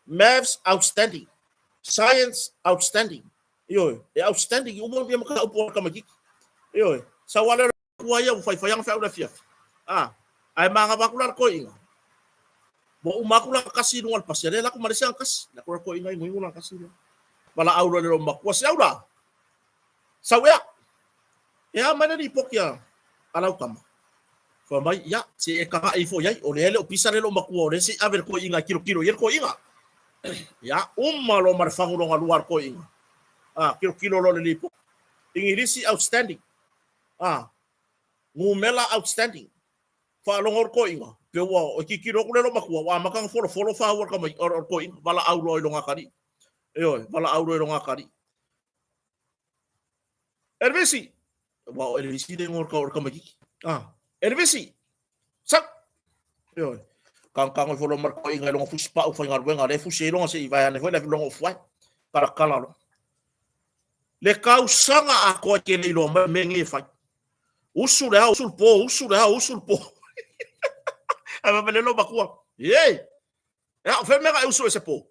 maths outstanding science outstanding yo outstanding umar dia maka upor kamaki yo sawala kuwa ya fai fai yang fa ula fia ai manga bakular ko inga bo umakula kasi nungal pasere la ko marisiang kas la ko inga nguingulang kasi wala aura lo makua saura sawya ya mana ni pokya alau kama fa mai ya si e kaka ifo yai o le o pisare lo makuo le si aver ko inga kilo yer ko inga ya lo marfangu lo luar ko inga kilo lo le lipo ingilisi outstanding ngumela outstanding fa lo ngor ko inga pe wa o kilo ko lo makuo wa makang folo fa war kama or ko inga bala au lo ngakari bala au lo ngakari Ervisi wa Elvisi de ngor ka or kama Elvisi sak yo kang folo mar ko inga long fuspa o fangar wenga le fusi long se vai ne foi long foi para kala le kausanga a ko ke le lo me ngi fa usul po aba bele lo bakua ye ya fe me ga usul ese po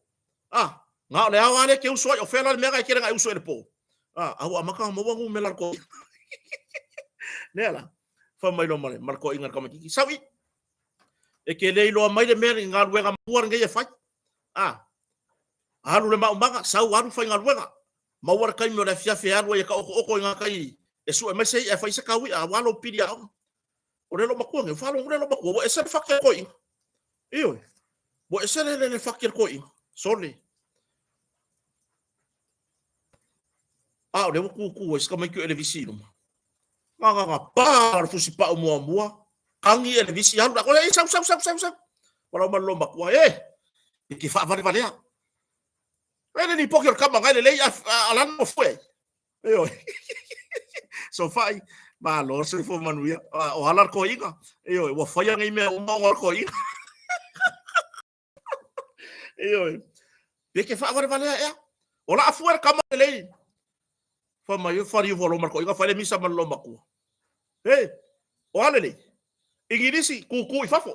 nga le awale ke usul o fe la me ga ke ga usul po awu amaka mo wangu melar ko nela fa mai lo mare marco ingar kama kiki sawi e ke le lo mai de mer ngal wenga muar ngai e fai alu le maumbanga sau alu fai ngal wenga mawar kai mo le fia fia alu e ka o nga kai e su e mai sei e fai se kawi a walo pidi a o le lo makua nge falo le lo makua e se fakir ko ing iyo bo e se le fakir ko ing sorry o le ku e ska mai ku elevisi no nga par fusi pa mua kangi elevisi halu ko e sau wala man lo makua ki fa vale ele ni pokyo kama ngai le alan mo foi yo so fai ma lo se fo manuia o halar ko inga yo wo fai ngai me o mo ko inga yo ke fa vale ya ola afuer kama le fa ma yo fari volo marco inga fa le misa man lo makua o ale ingilisi kuku ifafo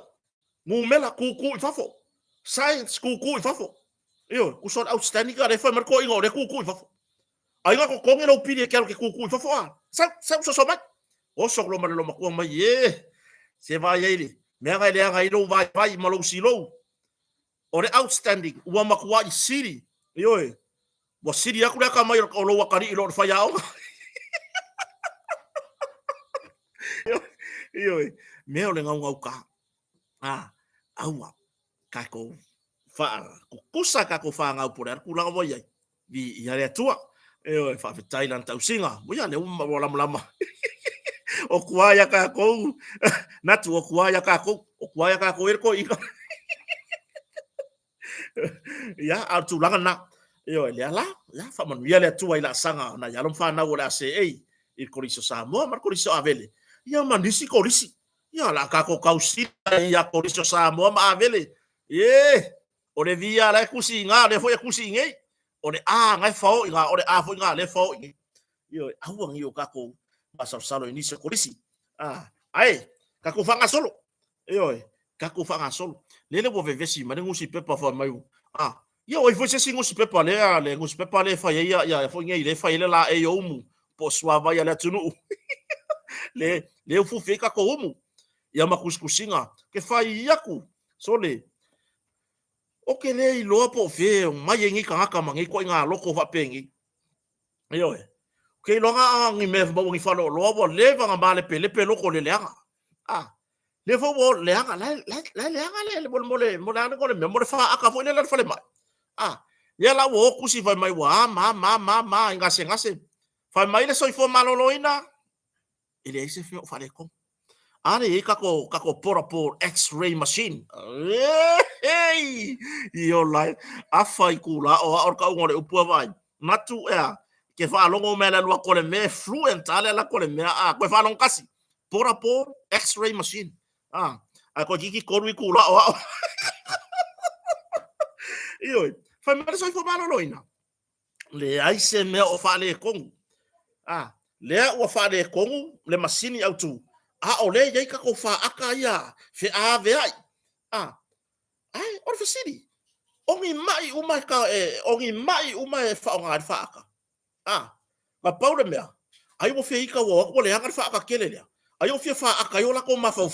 ngumela kuku ifafo science kuku ifafo yo kusot outstanding ka refa marco inga o kuku ifafo ai nga ko kongi lo pili ke ke kuku fo fo sa so mai o so lo malo makua mai se vai ele me nga le nga ilo vai malo silo o le outstanding ua makua I siri yo wa siri aku le ka mai o lo wakari ilo fa ya o yo me o le nga ka aua ka ko fa kusa ka ko fa nga por ku la voi vi ya le tua fa Thailand tau singa mo ya le lama o kuaya ka ko na tu o kuaya ka ko ko ika ya a tu langa na yo le ala ya fa man ya le tua ila sanga na ya lom fa na wala se il koriso sa mo mar koriso avele ya man disi korisi ya la ka ko kausi ya koriso sa mo ma avele o le via la kusinga le foi kusinga o le ngai fo inga o le fo inga le fo yo awang yo ka ko pasal salo ini se korisi ai ka ko fanga solo yo ka ko fanga solo le bo vevesi ma ngusi pepa fa mai yo i fo se ngusi pepa le ngusi pepa le fa ya fo ngai le fa ile la e yo mu po swa va ya le tunu le fu fe ka ko mu ya makuskusinga ke fa yaku sole o ke le I loa po fe mai ngi ka mangi ko nga loko va pengi yo ke longa ngi me mo ngi falo lo bo le va nga male pele pelo ko le leanga le fo bo leanga la leanga le mo la ko le mo fa aka fo le la fa le mai ya la wo ku si va mai wa ma ngase fa mai le so fo malo loina ile se fe fa le ko are kako pora por X-ray machine yo lai afai kula o ka ngore upua vai matu ke fa longo mela lo ko le me fluent ale la ko le me ko fa long kasi pora por X-ray machine ko kiki ko ri kula o yo fa me so fo malo loina le ai se me o fa le kongu le o fa le kongu le machine autu o le yai ka ko fa aka ia fe ve ai o fe siri ongi mai uma ka ongi mai uma fa nga fa aka ma paule mea ai mo fe ika wo le anga fa aka kele le ai o fe fa aka yo la ko ma fa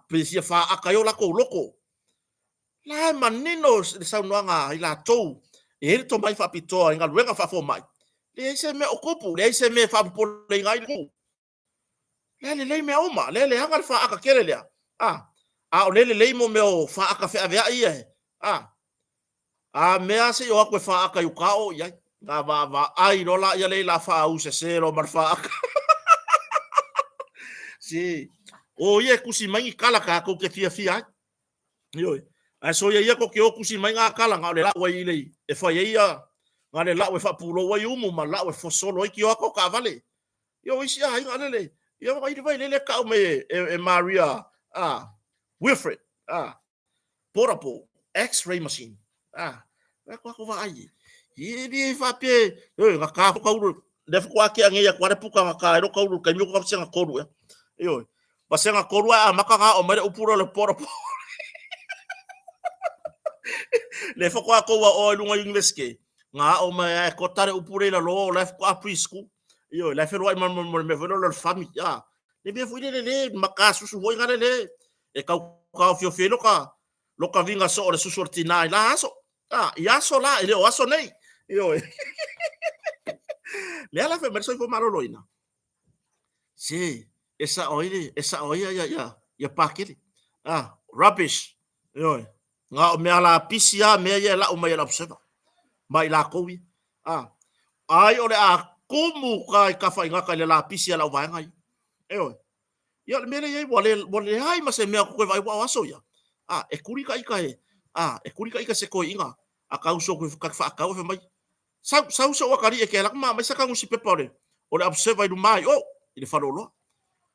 pe si fa aka yo la ko loko la manino de sa no nga ila to to mai fa pito nga luenga fa fo mai le se me okupu le se me fa po le ngai ku le me oma le anga fa aka kele le o le mo me o fa aka fe ave ai me ase yo ko fa aka yukao ya ga va ai no la ya le la fa u se lo mar fa aka si o ye kusi mai kala ka ko ke fia yo so ye ko ke o kusi mai nga kala nga le la wa ile e fa ye ya nga le la we fa pulo wa yumu ma la we fo solo ki o ko ka vale yo isi ai nga le yo vai le ka me Maria Wilfred portable X-ray machine ko va ai di fa pe nga ka ko ru de ko aki nge ya kwa puka ka ro ko ru ka mi ko se nga ko ru yo ba se nga ko ru maka nga o mere upuro le portable le fo ko wa o lunga university nga o me ko tare upure la lo le ko preschool yo le fe roi me velo le famille le be fu le maka susu voi nga le e ka fio felo ka lo ka vinga so le susu ortina la so ya so la ele o aso nei yo le ala fe merso fo malo loina si esa oia ya pakele rubbish yo nga me ala pisia me ya la o me la observa mai la ko wi ai ole kumu ka fa nga ka le la pisia la va ngai yo me le ye wole ai ma se me ko vai wa aso ya e kuri ka ika se ko inga ka uso ko ka fa ka o mai sa uso wa kari e ke la ma sa ka usi pepore ole observa du mai ile fa lo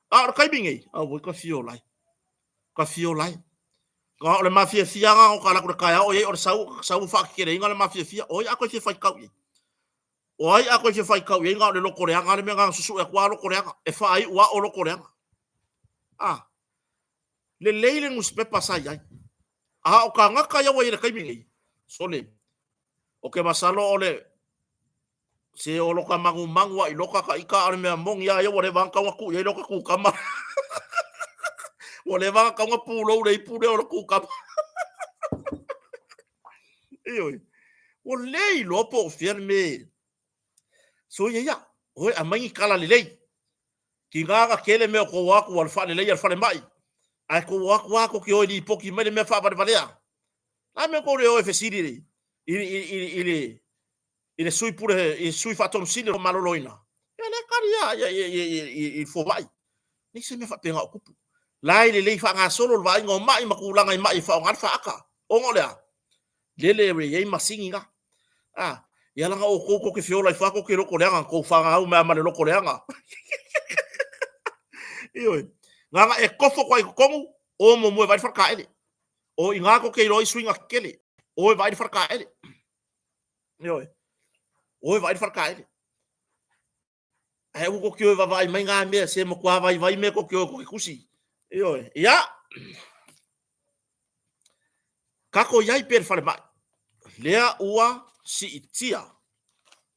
ka bingi wo ka fio lai ka ole mafia fianga o kala ko ka o ye o sau fa kire inga le mafia fia o ya ko se fa ka ako se fa ka ye nga le lo korea nga le me nga susu e kwa lo korea e fa ai wa o lo korea le leile ngus pe pasai ai o ka nga ka ya wa ile ka bingi sole o ke masalo ole Se o loka mangu i loka ka ika ale mea mongi ya yo wale wanga waku ya loka ku kama. Wale wanga wa pulo le ipule o ku kama. Iyo. O lei lopo firme. So ya. Oi amangi kala lei. Ki ngaga kele me ko waku wal fa lei al fa mai. Ai ko waku ki o di poki me me fa ba valea. La me ko le o fesiri. Ile sui pure i sui fatom sini o maloloina. Ele karia i fo vai. Ni se me fa penga kupu. Lai le fa nga solo vai ngo mai makulanga mai fa ngat fa aka. Ongo lea. Lele re ye masingi nga. Ah, ya langa o koko ke fiola fa ko ke loko leanga ko fa nga o me ama le loko leanga. Iyo. Nga e kofo kwa kongu o mo mo vai fa ka ele. O inga ko ke roi swinga kele. O vai fa ka ele. Iyo. O vai fa ka ele. Ai o ko ke vai mai nga me se mo kwa vai me ko ke kusi. Iyo. Ya. Kako yai per fa mai. Lea ua si itia.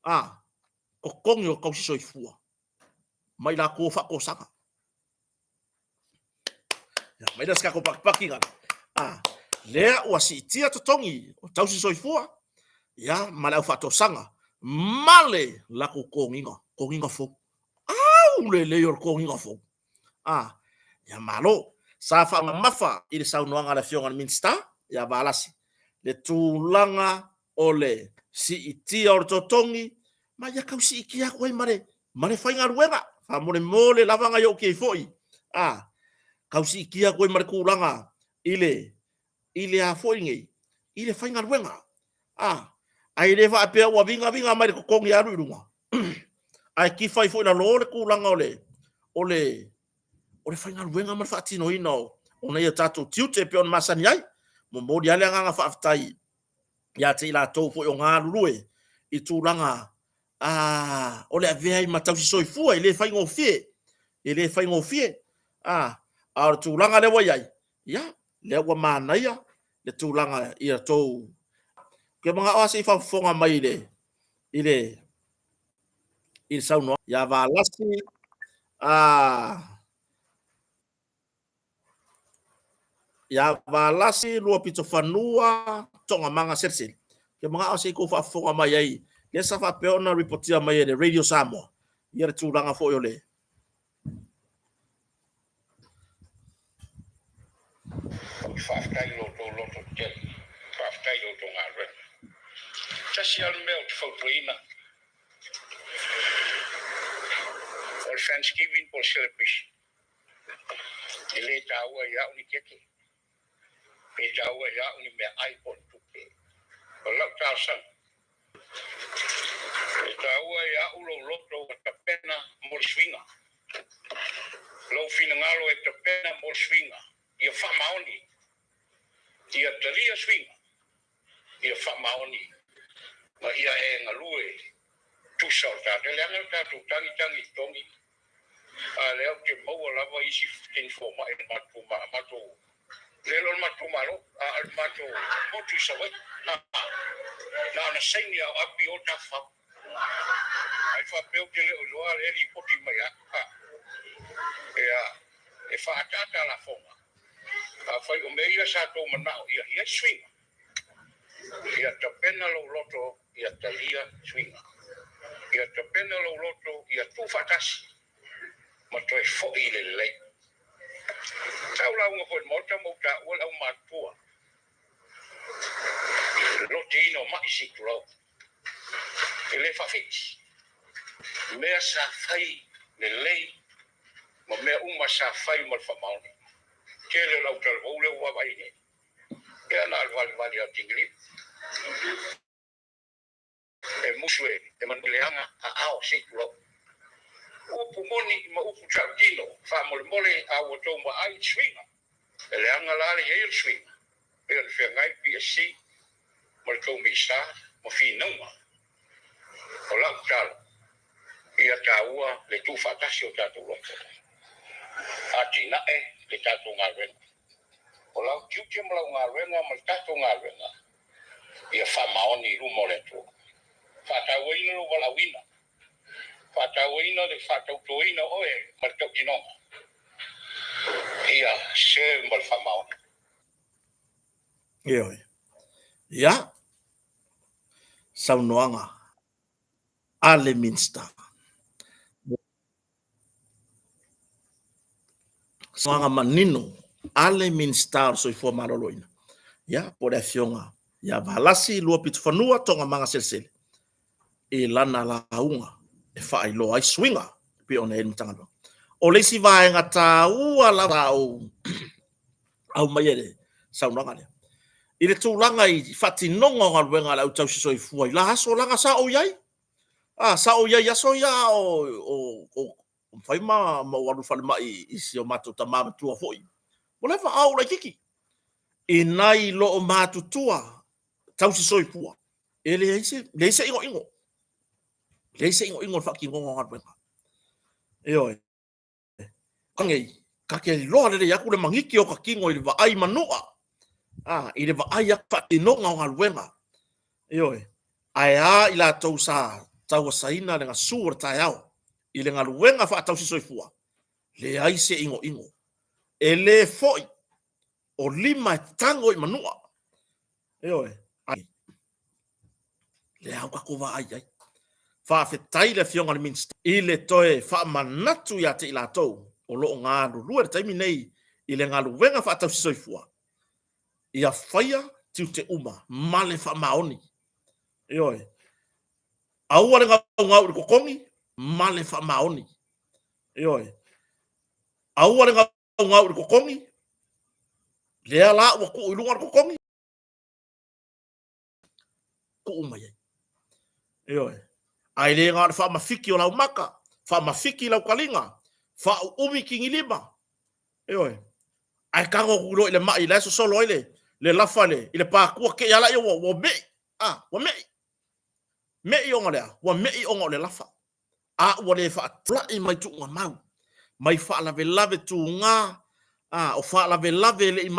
Ah, o kongi o kausi soifua. Mai la ko fa ko saka. Ya, mai la ska ko pakipaki ngana. Ah, lea ua si itia totongi o tausi soifua. Ya, mala fa to sanga. Male la ko konginga fo. Au le o konginga fo. Ah, ya malo sa fa mafa ile sa unuanga la fionga minsta ya balasi. Le tulanga ole si itia o totongi ma ya kausi ikia ko mare fainga ruenga fa mole lavanga yo ke foi. Ah, kausi ikia ko mare kulanga ile a foi ngi ile fainga ruenga. Ah, ai le va pe wa vinga mare ko kongi aru runga. Ai ki fai foi na lore kulanga ole fainga ruenga mare fa tino ino ona ia tatu tiute pe on masani ai mo modi ale nga fa aftai ya te la to fo nga lue i tulanga. Ah, ole avea i matau si soifua ile fai ngofie. Ah, ar tulanga le wai. Ya, le wa mana ya, le tulanga ia to. Ke mga ase fa fonga mai ile sauno ya va lasi. Ah, ya va lasi lua pito fanua tonga manga serse. Ke mga ase ko fa fonga mai ai. Le sa fa peona reportia mai le Radio Samoa. Ia le tulanga fo yole. Whaftai loto tel. Whaftai loto ngā re. Tasi al mea o te whautuina. O Thanksgiving po celebration. I le tāua ia uni keke. E tāua ia uni mea iPhone tupe. O lau tāsang. E tāua ia ulo loto o ta pena mo swinga. Lau fina ngalo e ta pena mo swinga. Ia whamaoni. Ia taria swinga. Ia whamaoni. Ma ia e ngalue. Tusau tāte leanga tātu tangi tongi. A leo ke maua lava isi informa e matu. Lelo matu malo. A matu motu sawai. Na saini au api o ta whau. Ai whapeo ke leo loa eri poti mai a. E whaatata la fonga. A whai o meia sa tō manao ia swinga. Ia ta pena lo loto ia talia swinga. Ia ta pena lo loto ia tu fatasi. Ma toi fo i le lei. Tau lau nga hoi mota mota ua lau matua. Lote ino mai situ lau. E le whawhiti. Mea sa whai le lei. Ma mea uma sa whai mal whamaoni. Kele lau talvau le ua vai ne. Ea na alwali au tingili. E musue, e manuleanga a ao situ lau. Upu moni ma upu chautino, fa mole a woto ma ai swinga. E leanga lale e swinga. E le whengai PSC, ma le koumi sa, ma fi nauma. O lau talo. Ia ta ua le tu fatasi o tatu loko. Ati na le tatu ngā renga. O lau tiuke ma lau ngā renga, ma le tatu ngā renga. Ia wha maoni rumo le tu. Fa ta waina lo wala wina. whaatauina le whaatautuina oe martau kinonga. Ia se mal whamau. Ioi. Ia. Saunoanga. Ale Minster. Saunoanga manino. Ale Minster so ifo maroloina. Ia, pore fionga. Ia valasi lua pitu fanua tonga manga selsele. E lana launga. E whaai loa ai swinga. Pi ona enu tangano. O leisi vaenga ta ua la tau. Au maiere. Saunoanga le. Ile tūlanga i whatinonga ngā ruenga la utau sisoi fuai. La aso langa sa o iai. Sa o iai aso ia o whaima ma waru whale mai i si o mātou ta māma tua foi. Wala wha au la kiki. E nai lo o mātou tua tau sisoi fua. E le ise ingo ingo. Le ise ingo ingo whaki ngonga ngā ruenga. E oi. Kangei. Kake loa le yaku le mangiki o ka kingo i le wa ai manua. I le vaai a whatinonga o ngā ruenga. Ioi. Ai i la tau sa tau saina le ngā sūra tai au. I le ngā ruenga whaatau si soifua. Le aise ingo ingo. E le foi. O lima tango i manua. Ioi. Ai. Le au kako wa ai ai. Whaafetai le fionga le minsta. I le toe whaamanatu ia te i la tau. O loo ngā rurua le taimi nei. I le ngā ruenga whaatau si soifua. Ia whaia tiu te uma, male wha maoni. Ioi. Aua le ngau i kokongi, male wha maoni. Ioi. Aua le ngau i kokongi, lea la ua ku i lunga kokongi. Ku uma iei. Ioi. Ai le ngā wha mawhiki o lau maka, wha mawhiki lau kalinga, wha umi kingi lima. Ioi. Ai kango kulo ile mai, le so solo ile. Le lafale ile pa ku ke yala yo wo me wo me yo ngale wo me yo ngale lafa wo le fa tla i mai tu mau mai fa la ve tu nga o fa la ve le